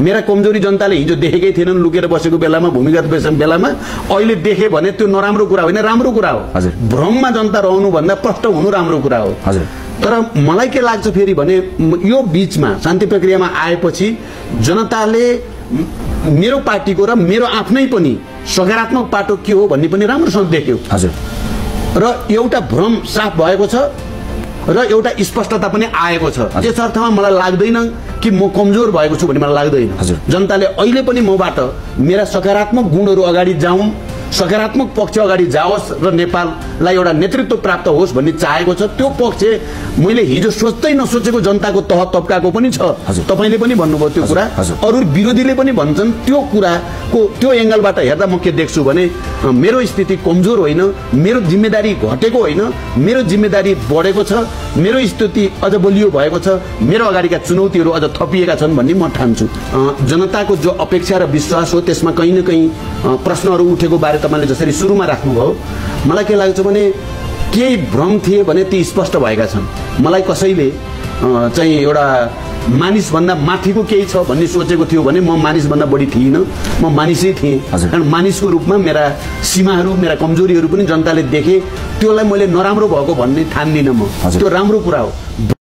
मेरा कमजोरी जनताले हिजो देखेकै थिएनन् लुकेर बसेको बेलामा भूमिगत बेलामा अहिले देखे भने त्यो नराम्रो कुरा होइन राम्रो कुरा हो भ्रममा जनता रहनु भन्दा प्रष्ट हुनु राम्रो कुरा हो तर मलाई के लाग्छ फेरि भने यो बीचमा शान्ति प्रक्रियामा आएपछि जनताले मेरो पार्टीको र मेरो आफ्नै पनि सकारात्मक पाटो के हो भन्ने पनि राम्रोसँग देख्यो र एउटा भ्रम साफ भएको छ र एउटा स्पष्टता पनि आएको छ त्यस अर्थमा मलाई लाग्दैन कि म कमजोर भएको छु भन्ने मलाई लाग्दैन जनताले अहिले पनि मबाट मेरा सकारात्मक गुणहरू अगाडि जाउन् सकारात्मक पक्ष अगाडि जाओस् र नेपाललाई एउटा नेतृत्व प्राप्त होस् भन्ने चाहेको छ त्यो पक्ष मैले हिजो सोच्दै नसोचेको जनताको तह तब्काको पनि छ तपाईले पनि भन्नुभयो त्यो कुरा अरु विरोधीले पनि भन्छन् त्यो कुराको त्यो एंगलबाट हेर्दा म के देख्छु भने मेरो स्थिति कमजोर होइन मेरो जिम्मेदारी घटेको होइन मेरो जिम्मेदारी बढेको छ मेरो स्थिति अझ बलियो भएको छ मेरो अगाडिका चुनौतीहरू अझ थपिएका छन् भन्ने म ठान्छु जनताको जो अपेक्षा र विश्वास हो त्यसमा कहीं न कहीं प्रश्नहरू उठेको बारे तपाईले जसरी सुरुमा राख्नुभयो मलाई के लाग्छ भने केही भ्रम थिए भने ती स्पष्ट भएका छन् मलाई कसैले चाहिँ एउटा मानिस भन्दा माथिको केही छ भन्ने सोचेको थियो भने म मानिस भन्दा बढी थिइन म मानिसै थिए कारण मानिसको रूपमा मेरा सीमाहरू मेरा कमजोरीहरू पनि जनताले देखे त्योलाई मैले नराम्रो भएको भन्ने ठान्दिन म त्यो राम्रो कुरा हो